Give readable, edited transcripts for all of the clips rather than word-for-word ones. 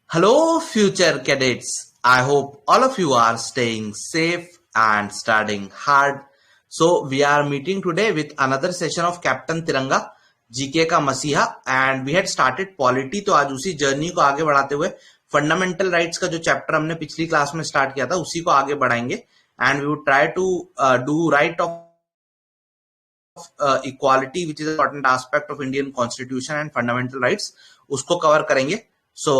Hello, future cadets. I hope all of you are staying safe and studying hard. So, we are meeting today with another session of Captain Tiranga, GK का मसीहा, and we had started polity. तो आज उसी journey को आगे बढ़ाते हुए fundamental rights का जो चैप्टर हमने पिछली क्लास में स्टार्ट किया था उसी को आगे बढ़ाएंगे and we would try to do right of equality which is important aspect of Indian constitution and fundamental rights उसको कवर करेंगे. So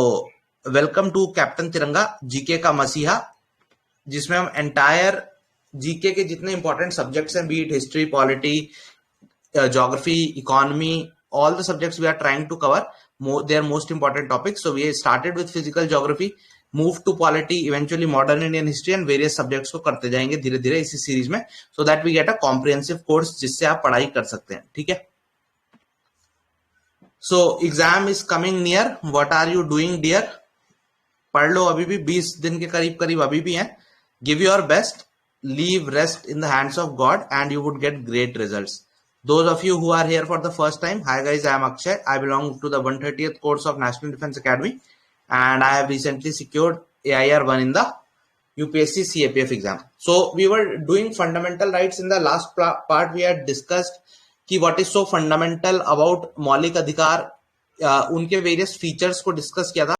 welcome to captain Tiranga GK का मसीहा, जिसमें हम एंटायर जीके के जितने इंपॉर्टेंट सब्जेक्ट्स हैं, be it history, polity, geography, economy, all the subjects we are trying to cover, their most important topics. So we started with physical geography, moved to polity, eventually modern Indian history and various subjects को करते जाएंगे धीरे धीरे इसी series में, so that we get a comprehensive course जिससे आप पढ़ाई कर सकते हैं. ठीक है. So exam is coming near. What are you doing, dear? पढ़ लो, अभी भी 20 दिन के करीब करीब अभी भी हैं. Give your best, leave rest in the hands of God and you would get great results. Those of you who are here for the first time, hi guys, I am Akshay. I belong to the 130th course of National Defence Academy and I have recently secured AIR-1 in the UPSC CAPF exam. So we were doing fundamental rights. In the last part we had discussed कि what is so fundamental about मौलिक अधिकार, उनके various features को discuss किया था,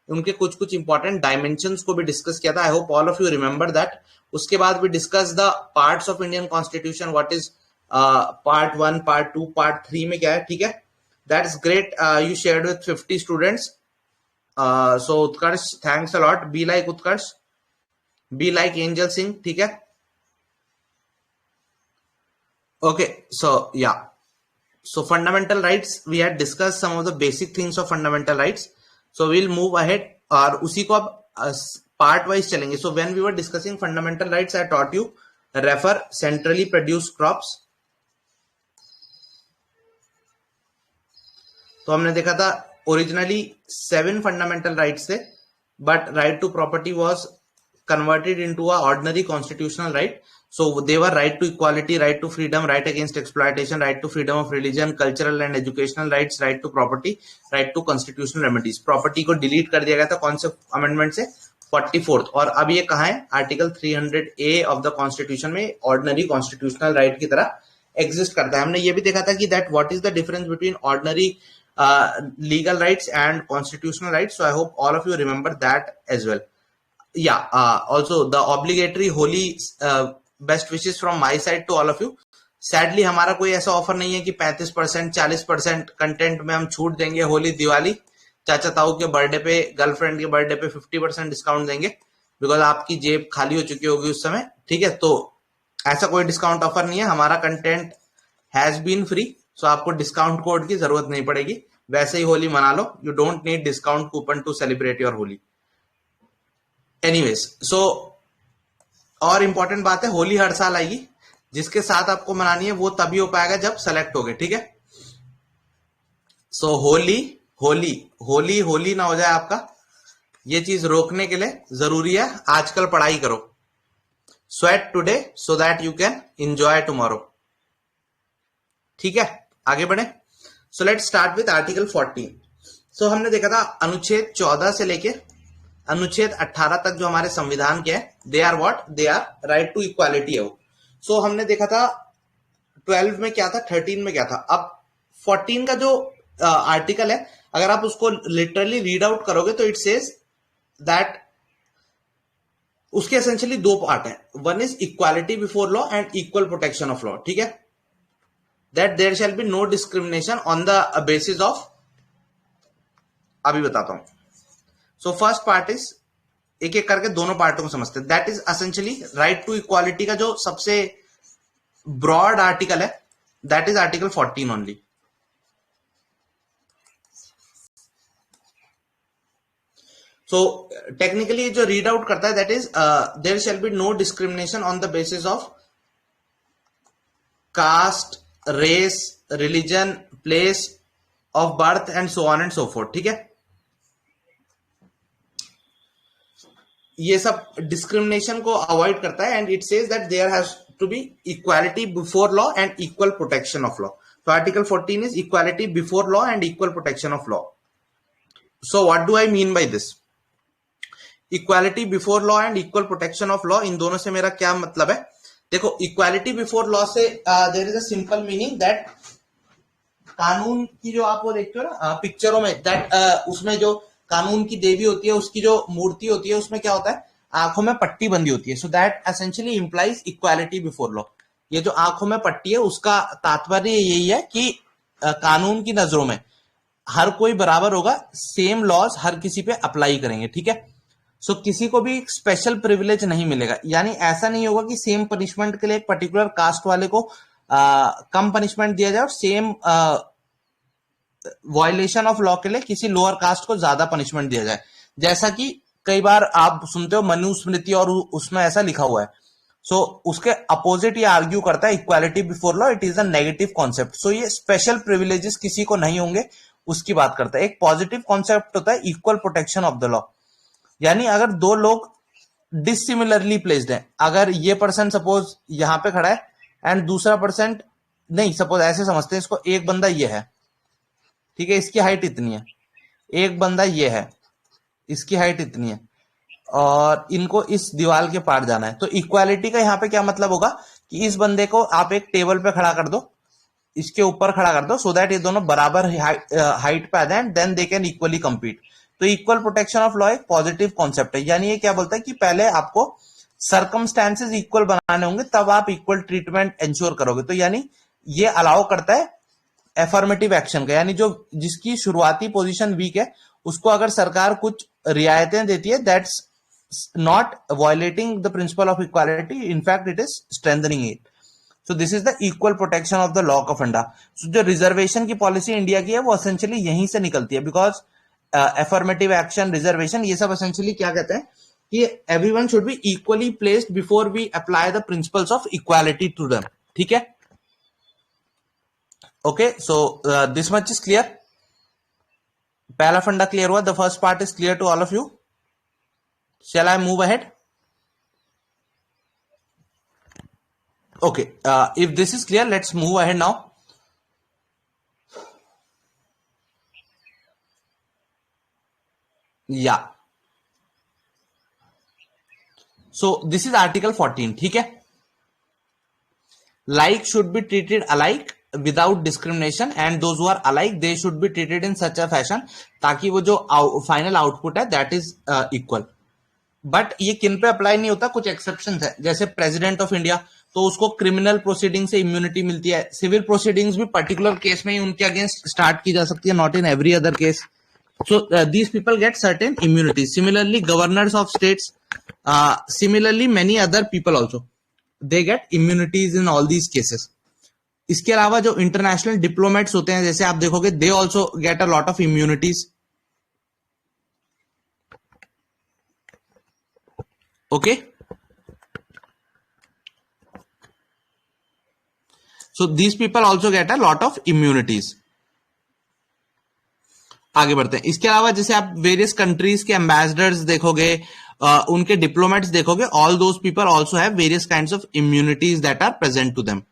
उनके कुछ कुछ important dimensions को भी discuss किया था. I hope all of you remember that. उसके बाद we discussed the parts of Indian Constitution, what is part 1, part 2, part 3 में क्या है. ठीक है, that's great. You shared with 50 students. So Utkarsh, thanks a lot. Be like Utkarsh, be like Angel Singh. ठीक है. Okay, so yeah, so fundamental rights, we had discussed some of the basic things of fundamental rights. So we'll move ahead और उसी को अब part wise चलेंगे. So when we were discussing fundamental rights, I taught you refer centrally produced crops. तो हमने देखा था originally 7 fundamental rights थे, but right to property was converted into a ordinary constitutional right. So they were right to equality, right to freedom, right against exploitation, right to freedom of religion, cultural and educational rights, right to property, right to constitutional remedies. Property को delete कर दिया गया था कौन से amendment से? 44th. और अब ये कहाँ है? Article 300A of the constitution में ऑर्डिनरी कॉन्स्टिट्यूशनल राइट की तरह एग्जिस्ट करता है. हमने ये भी देखा था कि that what is the difference between ordinary legal rights and constitutional rights. So I hope all of you remember that as well. Yeah, also the obligatory holy best wishes from my side to all of you. Sadly हमारा कोई ऐसा offer नहीं है कि 35% 40% content में हम छूट देंगे होली दिवाली, चाचा ताऊ के बर्थडे पे, गर्लफ्रेंड के बर्थडे पे 50% डिस्काउंट देंगे, बिकॉज आपकी जेब खाली हो चुकी होगी उस समय. ठीक है, तो ऐसा कोई डिस्काउंट ऑफर नहीं है. हमारा कंटेंट हैज बीन फ्री, सो आपको डिस्काउंट कोड की जरूरत नहीं पड़ेगी. वैसे ही होली मना लो. You don't need discount coupon to celebrate your Holi. Anyways, so और इंपॉर्टेंट बात है, होली हर साल आएगी. जिसके साथ आपको मनानी है वो तभी हो पाएगा जब सेलेक्ट हो गए. ठीक है, सो होली होली होली होली ना हो जाए आपका. ये चीज रोकने के लिए जरूरी है आजकल पढ़ाई करो. Sweat today so that you can enjoy tomorrow. ठीक है, आगे बढ़े. So let's start with article 14. सो हमने देखा था अनुच्छेद 14 से लेके अनुच्छेद 18 तक जो हमारे संविधान के हैं, they are what? They are right to equality है वो. सो हमने देखा था 12 में क्या था, 13 में क्या था. अब 14 का जो आर्टिकल है, अगर आप उसको लिटरली रीड आउट करोगे तो इट सेज दैट उसके एसेंशियली 2 पार्ट है. One is equality before law and equal protection of law. ठीक है, that there shall be no discrimination on the basis of, अभी बताता हूं. So first part is, एक एक करके दोनों पार्टों को समझते हैं. That is essentially right to equality का जो सबसे ब्रॉड आर्टिकल है, that is article 14 only. So technically जो रीड आउट करता है, that is there shall be no discrimination on the basis of caste, race, religion, place of birth and so on and so forth. ठीक है, ये सब discrimination को avoid करता है. And it says that there has to be equality before law and equal protection of law. तो article 14 is equality before law and equal protection of law. So what do I mean by this? Equality before law and equal protection of law, इन दोनों से मेरा क्या मतलब है? देखो, equality before law से there is a simple meaning that कानून की जो आप वो देखते हो ना पिक्चरों में, दैट उसमें जो कानून की देवी होती है उसकी जो मूर्ति होती है उसमें क्या होता है, आंखों में पट्टी बंधी होती है। So that essentially implies equality before law. ये जो आंखों में पट्टी है उसका तात्पर्य यही है कि कानून की नजरों में हर कोई बराबर होगा, सेम लॉज हर किसी पे अप्लाई करेंगे, ठीक है। सो किसी को भी स्पेशल प्रिविलेज नहीं मिलेगा, यानी ऐसा नहीं होगा कि सेम पनिशमेंट के लिए एक पर्टिकुलर कास्ट वाले को कम पनिशमेंट दिया जाए और सेम वायलेशन ऑफ लॉ के लिए किसी लोअर कास्ट को ज्यादा पनिशमेंट दिया जाए। जैसा कि कई बार आप सुनते हो मनुस्मृति और उसमें ऐसा लिखा हुआ है। सो उसके अपोजिट ये आर्ग्यू करता है equality before law it is a negative concept. So ये स्पेशल प्रिविलेजेस किसी को नहीं होंगे उसकी बात करता है। एक पॉजिटिव कॉन्सेप्ट होता है equal protection of the law, यानी अगर दो लोग डिसिमिलरली प्लेस्ड हैं, अगर ये पर्सन सपोज यहां पे खड़ा है एंड दूसरा पर्सन नहीं, सपोज ऐसे समझते हैं इसको, एक बंदा ये है, ठीक है, इसकी हाइट इतनी है, एक बंदा ये है, इसकी हाइट इतनी है, और इनको इस दीवार के पार जाना है। तो इक्वालिटी का यहाँ पे क्या मतलब होगा कि इस बंदे को आप एक टेबल पे खड़ा कर दो, इसके ऊपर खड़ा कर दो, सो दैट ये दोनों बराबर हाइट पे आ जाए, then they can equally compete. तो इक्वल प्रोटेक्शन ऑफ लॉ एक पॉजिटिव कॉन्सेप्ट है, यानी ये क्या बोलता है कि पहले आपको सर्कमस्टेंसेस इक्वल बनाने होंगे तब आप इक्वल ट्रीटमेंट इंश्योर करोगे। तो यानी ये अलाउ करता है एफर्मेटिव एक्शन का, यानी जो जिसकी शुरुआती पोजीशन वीक है उसको अगर सरकार कुछ रियायतें देती है, that's not violating the principle of equality, in fact it is strengthening it. So this is the equal protection of the law का फंडा। जो रिजर्वेशन की पॉलिसी इंडिया की है वो एसेंशियली यहीं से निकलती है, बिकॉज एफर्मेटिव एक्शन, रिजर्वेशन, ये सब एसेंशियली क्या कहते हैं कि everyone should be equally placed before we apply the principles of equality to them, ठीक है। Okay, so this much is clear. पहला फंडा क्लियर हुआ, the first part is clear to all of you. Shall I move ahead? Okay, if this is clear, let's move ahead now. Yeah. So this is Article 14, ठीक है। Like should be treated alike without discrimination, and those who are alike they should be treated in such a fashion ताकि वो जो final output है that is equal। But ये किन पे apply नहीं होता, कुछ एक्सेप्शन है, जैसे प्रेसिडेंट ऑफ इंडिया, तो उसको क्रिमिनल प्रोसीडिंग से इम्यूनिटी मिलती है। सिविल प्रोसीडिंग्स भी पर्टिकुलर केस में ही उनके अगेंस्ट स्टार्ट की जा सकती है, not in every other case. So these people get certain immunity. Similarly governors of states, similarly many other people also they get immunities in all these cases. इसके अलावा जो international diplomats होते हैं, जैसे आप देखोगे, they also get a lot of immunities. Okay, so these people also get a lot of immunities. आगे बढ़ते हैं। इसके अलावा जैसे आप वेरियस कंट्रीज के एम्बेसडर्स देखोगे, उनके डिप्लोमेट्स देखोगे, all those people also have various kinds of immunities that are present to them.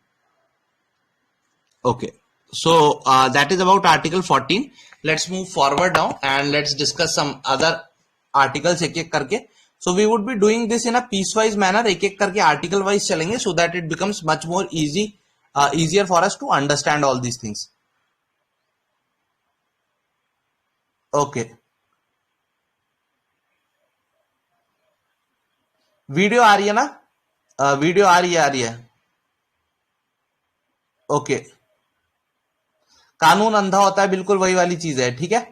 Okay, so that is about article 14। Let's move forward now and let's discuss some other articles एक एक करके। So we would be doing this in a piecewise manner, एक एक करके article wise चलेंगे, so that it becomes much more easier for us to understand all these things. Okay. Video आ रही है ना? वीडियो आ रही है। ओके, कानून अंधा होता है, बिल्कुल वही वाली चीज है, ठीक है।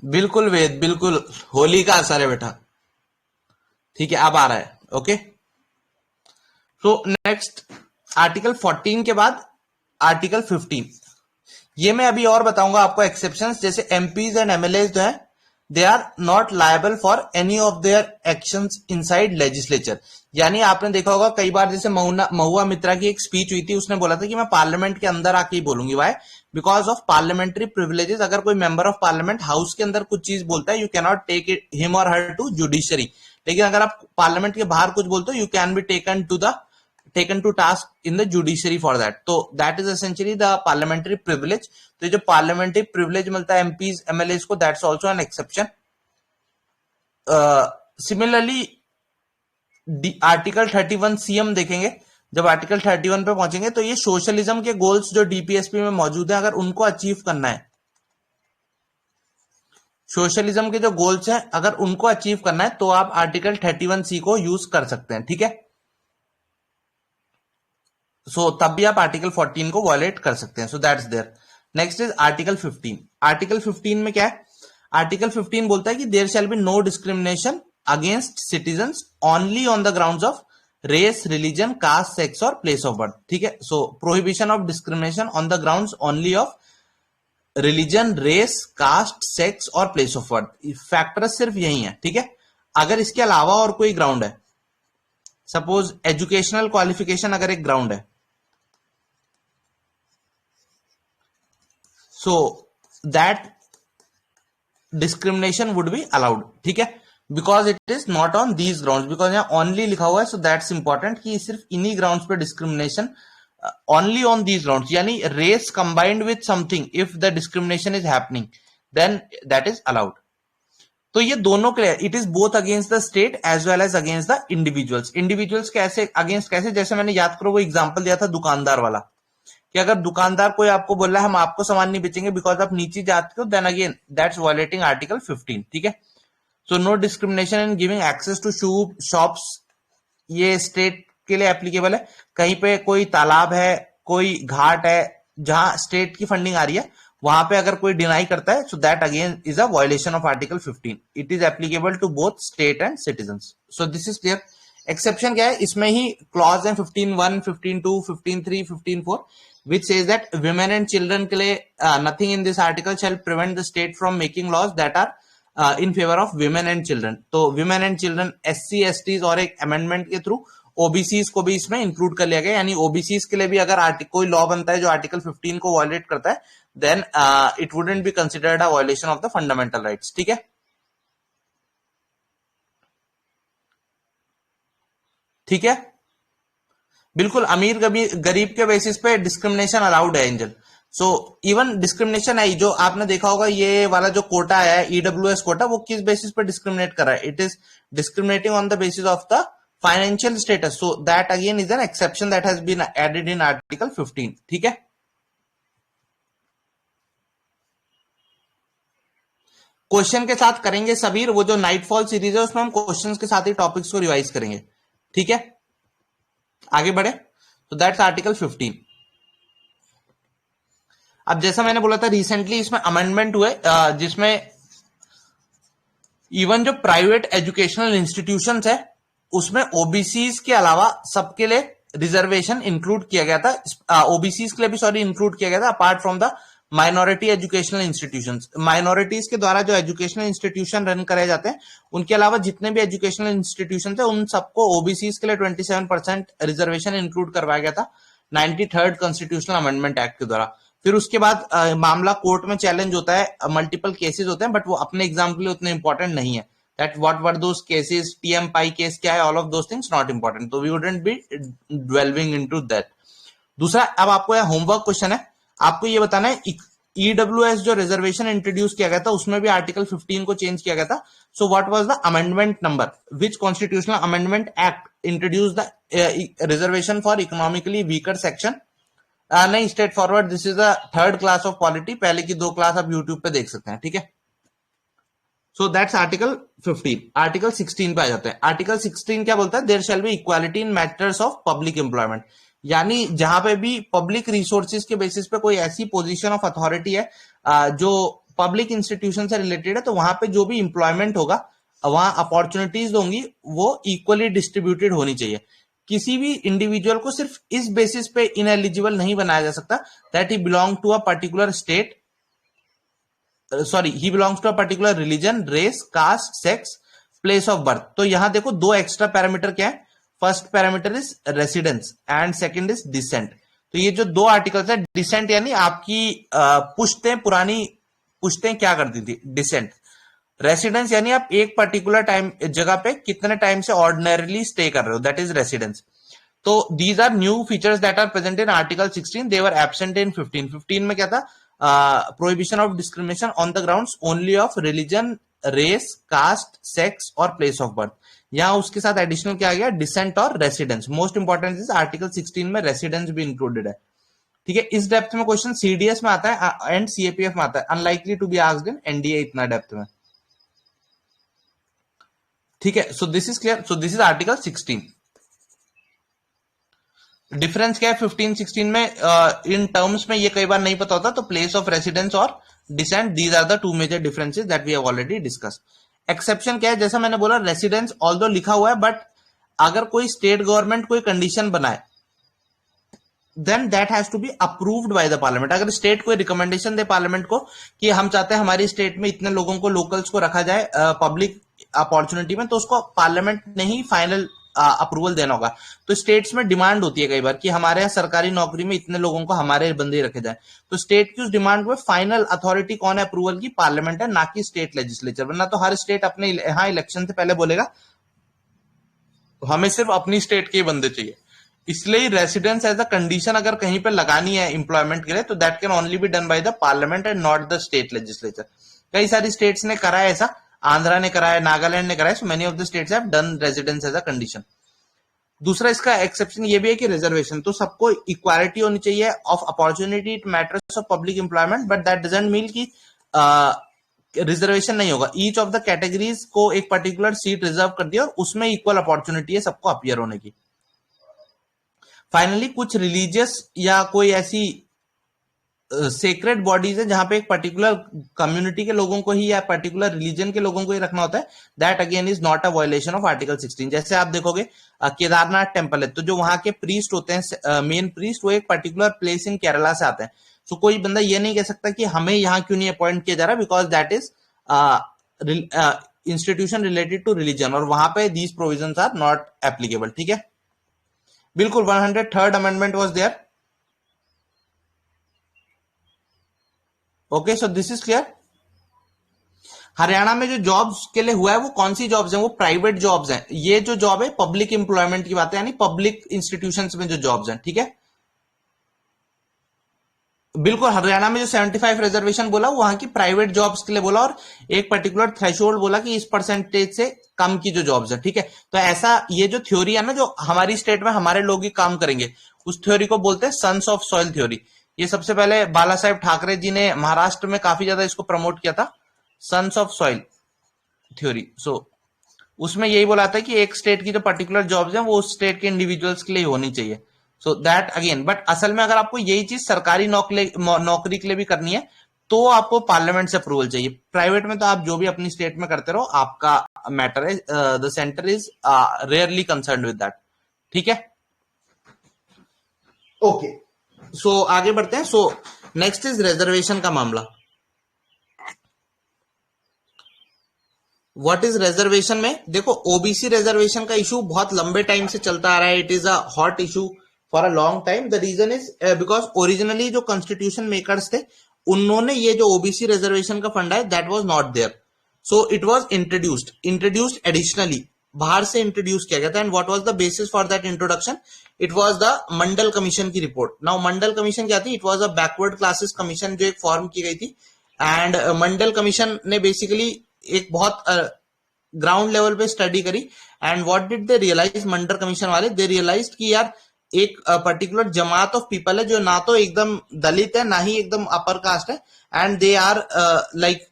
बिल्कुल वेद, बिल्कुल होली का असर है बेटा, ठीक है, अब आ रहा है। ओके, तो नेक्स्ट आर्टिकल 14 के बाद आर्टिकल 15, ये मैं अभी और बताऊंगा आपको एक्सेप्शंस। जैसे एमपीज एंड एमएलए जो है, they are not liable for any of their actions inside legislature. यानी आपने देखा होगा कई बार, जैसे महुआ मित्रा की एक स्पीच हुई थी, उसने बोला था कि मैं पार्लियामेंट के अंदर आके ही बोलूंगी। Why? Because of parliamentary privileges. अगर कोई मेंबर ऑफ पार्लियामेंट हाउस के अंदर कुछ चीज बोलता है, you can not take it him or her to judiciary. लेकिन अगर आप पार्लियामेंट के बाहर कुछ बोलते हो, you can be taken to the taken to task in the judiciary for that. So that is essentially the parliamentary privilege. तो जो parliamentary privilege मिलता है MPs MLAs को, that's also an exception. Similarly article 31 CM देखेंगे, जब article 31 पे पहुंचेंगे तो ये सोशलिज्म के गोल्स जो डीपीएसपी में मौजूद है, अगर उनको अचीव करना है, सोशलिज्म के जो गोल्स हैं अगर उनको अचीव करना है तो आप आर्टिकल 31C को यूज कर सकते हैं, ठीक है। सो तब भी आप आर्टिकल 14 को वायलेट कर सकते हैं। So that's there. Next is article 15। Article 15 में क्या है? आर्टिकल 15 बोलता है कि there shall be no discrimination against citizens only on the grounds of race, religion, caste, sex और प्लेस ऑफ बर्थ, ठीक है। So prohibition of discrimination on the grounds only of religion, race, caste, sex और place of birth. Factor सिर्फ यही है, ठीक है। अगर इसके अलावा और कोई ग्राउंड है, सपोज एजुकेशनल क्वालिफिकेशन अगर एक ग्राउंड है, so that discrimination would be allowed, ठीक है, because it is not on these grounds. Because यहां ओनली लिखा हुआ है, सो दैट्स इंपॉर्टेंट कि सिर्फ इन्हीं ग्राउंड्स पे discrimination, only on these grounds, यानी race combined with something, if the discrimination is happening then that is allowed. तो ये दोनों clear, it is both against the state as well as against the individuals. Individuals कैसे अगेंस्ट, कैसे? जैसे मैंने याद करो वो एग्जांपल दिया था दुकानदार वाला, कि अगर दुकानदार कोई आपको बोल रहा है हम आपको सामान नहीं बेचेंगे बिकॉज आप नीचे जाते हो, then again that's violating article 15, ठीक है। So no discrimination in giving access to shops, ये स्टेट के लिए एप्लीकेबल है। कहीं पे कोई तालाब है, कोई घाट है जहां स्टेट की फंडिंग आ रही है, वहां पे अगर कोई डिनाई करता है, so that again is a violation of article 15। It is applicable to both state and citizens. So this is clear. Exception क्या है? इसमें ही क्लॉज है 15(1), 15(2), 15(3), 15(4), which says that women and children के लिए nothing in this article shall prevent the state from making laws that are in favor of women and children. तो women and children, SC, STs और एक amendment के through OBCs को भी इसमें include कर लिया गया। यानी ओबीसीज के लिए भी अगर कोई लॉ बनता है जो आर्टिकल 15 को वायलेट करता है, then it wouldn't be considered a violation of the fundamental rights, ठीक है। ठीक है, बिल्कुल अमीर गरीब के बेसिस पे डिस्क्रिमिनेशन अलाउड है एंजल। सो इवन डिस्क्रिमिनेशन है, जो आपने देखा होगा ये वाला जो कोटा है, ईडब्ल्यूएस कोटा, वो किस बेसिस पे डिस्क्रिमिनेट कर रहा है? It is discriminating on the basis of the financial status. So that again is an exception that has been added in article 15, ठीक है। क्वेश्चन के साथ करेंगे सबीर, वो जो नाइटफॉल सीरीज है उसमें हम क्वेश्चंस के साथ ही टॉपिक्स को रिवाइज करेंगे, ठीक है। आगे बढ़े, तो दैट्स आर्टिकल 15। अब जैसा मैंने बोला था रिसेंटली इसमें अमेंडमेंट हुए, जिसमें इवन जो प्राइवेट एजुकेशनल इंस्टीट्यूशंस है उसमें ओबीसीज के अलावा सबके लिए रिजर्वेशन इंक्लूड किया गया था। ओबीसीज के लिए भी सॉरी इंक्लूड किया गया था, apart from the minority educational institutions. Minorities के द्वारा जो एजुकेशनल इंस्टीट्यूशन रन कराए जाते हैं, उनके अलावा जितने भी एजुकेशनल इंस्टीट्यूशन है उन सबको ओबीसीज के लिए 27% रिजर्वेशन इंक्लूड करवाया गया था 93rd कॉन्स्टिट्यूशनल अमेंडमेंट एक्ट के द्वारा। फिर उसके बाद मामला कोर्ट में चैलेंज होता है, मल्टीपल केसेस होते हैं, बट वो अपने एग्जाम के लिए उतने इंपॉर्टेंट नहीं है। That what were those cases, TM Pi case क्या है, all of those things not important, so we wouldn't be dwelling into that. दूसरा, अब आपको यह होमवर्क क्वेश्चन है, आपको ये बताना है ईडब्ल्यूएस जो रिजर्वेशन इंट्रोड्यूस किया गया था उसमें भी आर्टिकल 15 को चेंज किया गया था। So what was the amendment number, which constitutional amendment act introduce the reservation for economically weaker section? नहीं, straightforward, this is the 3rd class of polity, पहले की 2 क्लास आप यूट्यूब पे देख सकते हैं, ठीक है। So that's article 15। आर्टिकल 16 पे आ जाते हैं। आर्टिकल 16 क्या बोलता है? There shall be equality in matters of public employment. यानी जहां पे भी पब्लिक रिसोर्सेज के बेसिस पे कोई ऐसी पोजीशन ऑफ अथॉरिटी है जो पब्लिक इंस्टीट्यूशन से रिलेटेड है, तो वहां पे जो भी इंप्लॉयमेंट होगा, वहां अपॉर्चुनिटीज होंगी, वो इक्वली डिस्ट्रीब्यूटेड होनी चाहिए। किसी भी इंडिविजुअल को सिर्फ इस बेसिस पे इनएलिजिबल नहीं बनाया जा सकता that he belong to a particular state, sorry he belongs to a particular religion, race, caste, sex, place of birth. तो यहां देखो 2 एक्स्ट्रा पैरामीटर क्या है? First parameter is residence and second is descent. तो ये जो 2 आर्टिकल्स है, decent यानी आपकी पुश्तें, पुरानी पुश्तें क्या करती थी, डिसेंट। रेसिडेंस यानी आप एक पर्टिकुलर टाइम जगह पे कितने टाइम से ऑर्डिनरीली स्टे कर रहे हो, दैट इज रेसिडेंस। तो these are new features that are present in article 16, they were absent in 15. 15 में क्या था? Prohibition of discrimination on the grounds only of religion, race, caste, sex और place of birth. यहां उसके साथ additional क्या आ गया? डिसेंट और residence. Most important is article 16 में रेसिडेंस भी इंक्लूडेड है. ठीक है, इस डेप्थ में क्वेश्चन सीडीएस में आता है एंड सीएपीएफ में आता है, unlikely to be asked in NDA इतना डेप्थ में. ठीक है, so this is clear. So this is article 16. Difference क्या है 15 16 में? इन टर्म्स में ये कई बार नहीं पता होता, तो प्लेस ऑफ रेसिडेंस और descent, these are the two major differences that we have already discuss. Exception क्या है? जैसा मैंने बोला, रेसिडेंस ऑल्दो लिखा हुआ है, बट अगर कोई स्टेट गवर्नमेंट कोई कंडीशन बनाए then that has to be approved by the parliament. अगर स्टेट कोई रिकमेंडेशन दे पार्लियामेंट को कि हम चाहते हैं हमारी स्टेट में इतने लोगों को, लोकल्स को रखा जाए पब्लिक अपॉर्चुनिटी में, तो उसको पार्लियामेंट ने ही फाइनल अप्रूवल देना होगा. तो स्टेट्स में डिमांड होती है कई बार कि हमारे यहाँ सरकारी नौकरी में इतने लोगों को हमारे बंदे रखे जाए. तो स्टेट की उस डिमांड में फाइनल अथॉरिटी कौन है अप्रूवल की? पार्लियामेंट है, ना कि स्टेट लेजिस्लेचर. वरना तो हर स्टेट अपने यहाँ इलेक्शन से पहले बोलेगा हमें सिर्फ अपनी स्टेट के बंदे चाहिए. इसलिए रेसिडेंस एज अ कंडीशन अगर कहीं पे लगानी है एम्प्लॉयमेंट के लिए, तो that can only be done by the parliament and not the state legislature. कई सारी स्टेट्स ने करा है ऐसा, आंध्रा ने करा है, नागालैंड ने करा है. So many of the states have done residence as a condition. दूसरा इसका एक्सेप्शन ये भी है कि रिजर्वेशन, तो सबको इक्वालिटी होनी चाहिए of opportunity, it matters of public employment, but that doesn't mean कि रिजर्वेशन नहीं होगा. ईच ऑफ द कैटेगरीज को एक पर्टिकुलर सीट रिजर्व कर दिया और उसमें इक्वल अपॉर्चुनिटी है सबको अपियर होने की. फाइनली कुछ रिलीजियस या कोई ऐसी सेक्रेट बॉडीज है जहां पे एक पर्टिकुलर कम्युनिटी के लोगों को ही या पर्टिकुलर रिलीजन के लोगों को ही रखना होता है, that again is not a violation of article 16. जैसे आप देखोगे केदारनाथ टेम्पल है, तो जो वहां के प्रीस्ट होते हैं, मेन प्रीस्ट, वो एक पर्टिकुलर प्लेस इन केरला से आते हैं. सो कोई बंदा ये नहीं कह सकता कि हमें यहाँ क्यों नहीं अपॉइंट किया जा रहा, because that is institution related to religion, और वहां पे these provisions are not applicable. ठीक है, बिल्कुल. 103rd amendment was there. Okay, so this is clear. Haryana में जो जॉब्स के लिए हुआ है वो कौन सी जॉब्स हैं? वो प्राइवेट जॉब्स हैं. ये जो जॉब है पब्लिक एम्प्लॉयमेंट की बात है, यानी पब्लिक इंस्टीट्यूशंस में जो जॉब्स हैं. ठीक है, बिल्कुल. हरियाणा में जो 75 रिजर्वेशन बोला वो वहां की प्राइवेट जॉब्स के लिए बोला, और एक पर्टिकुलर थ्रेशोल्ड बोला कि इस परसेंटेज से कम की जो जॉब्स है. ठीक है, तो ऐसा ये जो थ्योरी है ना, जो हमारी स्टेट में हमारे लोग ही काम करेंगे, उस थ्योरी को बोलते हैं सन्स ऑफ सॉइल थ्योरी. ये सबसे पहले बाला साहेब ठाकरे जी ने महाराष्ट्र में काफी ज्यादा इसको प्रमोट किया था, सन्स ऑफ सॉइल थ्योरी. सो उसमें यही बोला था कि एक स्टेट की जो पर्टिकुलर जॉब्स हैं वो उस स्टेट के इंडिविजुअल्स के लिए होनी चाहिए. सो दैट अगेन, बट असल में अगर आपको यही चीज सरकारी नौकरी के लिए भी करनी है तो आपको पार्लियामेंट से अप्रूवल चाहिए. प्राइवेट में तो आप जो भी अपनी स्टेट में करते रहो, आपका मैटर है. The centre is rarely concern with that. ठीक है, ओके. सो आगे बढ़ते हैं. सो नेक्स्ट इज रिजर्वेशन का मामला. व्हाट इज रिजर्वेशन में? देखो, ओबीसी रिजर्वेशन का इशू बहुत लंबे टाइम से चलता आ रहा है. It is a hot issue for a long time. The reason is because originally जो कॉन्स्टिट्यूशन मेकर्स थे उन्होंने ये जो ओबीसी रिजर्वेशन का फंड है that was not there. So it was introduced additionally, बाहर से इंट्रोड्यूस किया गया था. And what was the basis for that introduction? It was the Mandal commission की रिपोर्ट. नाउ मंडल कमीशन क्या थी? It was a backward classes commission जो एक फॉर्म की गई थी. एंड मंडल कमीशन ने बेसिकली एक बहुत ग्राउंड लेवल पे स्टडी करी. And what did they realise? Mandal commission वाले दे रियलाइज कि यार एक पर्टिकुलर जमात ऑफ पीपल है जो ना तो एकदम दलित है ना ही एकदम अपर कास्ट है, एंड दे आर लाइक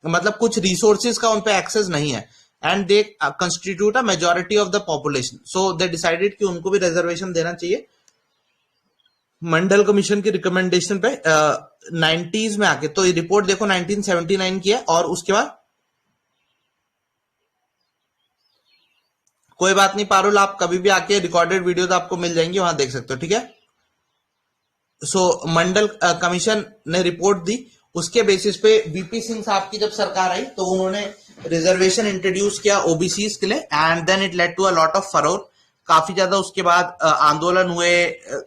मतलब कुछ रिसोर्सेज का उन पे एक्सेस नहीं है, and they constitute a majority of the population. So they decided कि उनको भी रिजर्वेशन देना चाहिए. मंडल कमीशन की रिकमेंडेशन पे 90s में आके, तो ये रिपोर्ट देखो 1979 की है. और उसके बाद कोई बात नहीं पारुल, आप कभी भी आके रिकॉर्डेड वीडियोस आपको मिल जाएंगी, वहां देख सकते हो. ठीक है, सो मंडल कमीशन ने रिपोर्ट दी. उसके बेसिस पे वीपी सिंह साहब की जब सरकार आई तो उन्होंने रिजर्वेशन इंट्रोड्यूस किया ओबीसीज के लिए. And then it led to a lot of furore. काफी ज्यादा उसके बाद आंदोलन हुए,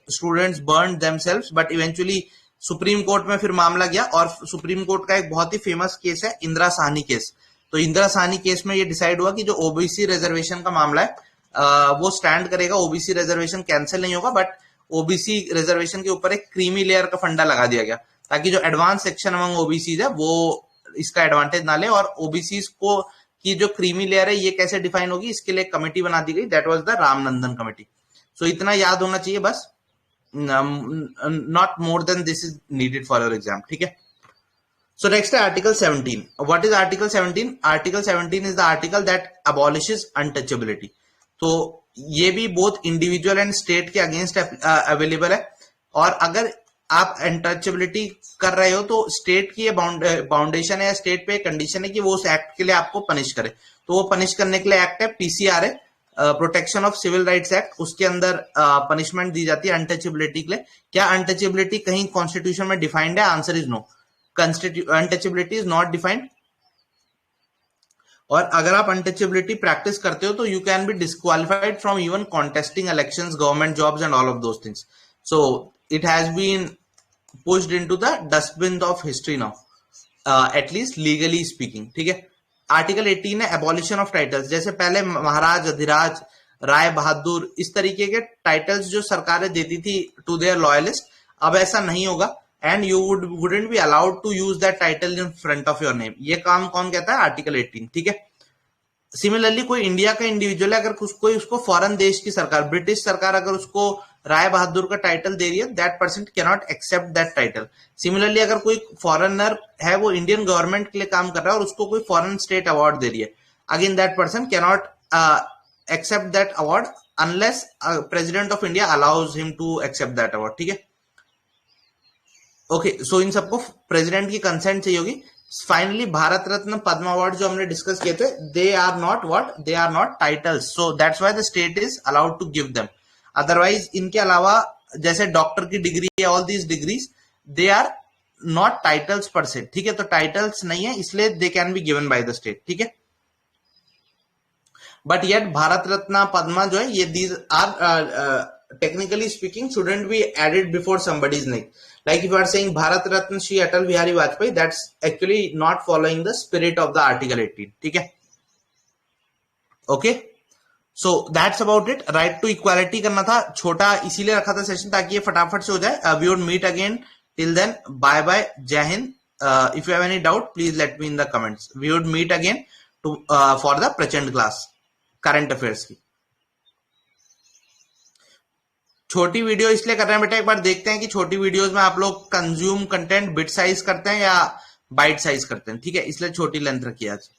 students burn themselves, but eventually Supreme Court में फिर मामला गया. और सुप्रीम कोर्ट का एक बहुत ही फेमस केस है इंदिरा साहनी केस. तो इंदिरा साहनी केस में ये डिसाइड हुआ कि जो ओबीसी रिजर्वेशन का मामला है वो स्टैंड करेगा, ओबीसी रिजर्वेशन कैंसिल नहीं होगा, बट ओबीसी रिजर्वेशन के ऊपर एक क्रीमी लेयर का फंडा लगा दिया गया ताकि जो एडवांस सेक्शन अमंग ओबीसी है वो इसका एडवांटेज ना ले। और ओबीसी को की जो क्रीमी लेयर है ये कैसे डिफाइन होगी, इसके लिए कमेटी बना दी गई, that was the Ramanandan committee. So इतना याद होना चाहिए बस, not more than this is needed for your exam, ठीक है। So next Article 17. What is Article 17? Article 17 is the article that abolishes untouchability. तो ये भी बोथ इंडिविजुअल एंड स्टेट के अगेंस्ट अवेलेबल है। और अगर आप अनटचेबिलिटी कर रहे हो तो स्टेट की ये बाउंडेशन है, स्टेट पे कंडीशन है कि वो उस एक्ट के लिए आपको पनिश करे। तो वो पनिश करने के लिए एक्ट है, पीसीआर है, protection of civil rights act, उसके अंदर पनिशमेंट दी जाती है अनटचेबिलिटी के लिए। क्या अनटचेबिलिटी कहीं कॉन्स्टिट्यूशन में डिफाइंड है? Answer is no, untouchability is not defined. और अगर आप अनटचेबिलिटी प्रैक्टिस करते हो तो you can be disqualified from even contesting elections, government jobs and all of those things. So it has been pushed into the dustbin of history now, at least legally speaking, ठीक है। Article 18 है abolition of titles. जैसे पहले महाराज, अधिराज, राय बहादुर, इस तरीके के titles जो सरकारें देती थी टू देयर लॉयलिस्ट, अब ऐसा नहीं होगा। And you wouldn't be allowed to use that title in front of your name. ये काम कौन कहता है? आर्टिकल 18, ठीक है। सिमिलरली कोई इंडिया का इंडिविजुअल है, अगर कोई उसको फॉरेन देश की सरकार, ब्रिटिश सरकार अगर उसको राय बहादुर का टाइटल दे रही है, that person can not accept that title. Similarly अगर कोई फॉरेनर है, वो इंडियन गवर्नमेंट के लिए काम कर रहा है और उसको कोई फॉरेन स्टेट अवार्ड दे रही है, again that person can not accept that award unless president of India allows him to accept that award, ठीक है। ओके, सो इन सबको प्रेसिडेंट की कंसेंट चाहिए होगी। फाइनली भारत रत्न, पद्म अवार्ड जो हमने डिस्कस किए थे, they are not what, they are not titles, so that's why the state is allowed to give them. Otherwise इनके अलावा जैसे डॉक्टर की डिग्री है, all these degrees they are not titles per se, ठीक है। तो टाइटल्स नहीं है, इसलिए they can be given by the state, ठीक है। बट येट भारत रत्न, पद्मा जो है, ये these are technically speaking shouldn't be added before somebody's name. Like if you are saying Bharat Ratna Shri Atal Bihari Vajpayee, that's actually not following the spirit of the Article 18, ठीक है। Okay, so that's about it. Right to equality करना था, छोटा इसीलिए रखा था session ताकि ये फटाफट से हो जाए। We would meet again, till then bye bye, Jai Hind. If you have any doubt, please let me in the comments. We would meet again to for the Prachand class, current affairs की। छोटी video इसलिए कर रहे हैं बेटा, एक बार देखते हैं कि छोटी वीडियोस में आप लोग कंज्यूम कंटेंट बिट साइज करते हैं या बाइट साइज करते हैं, ठीक है। इसलिए छोटी लेंथ रखी है आज।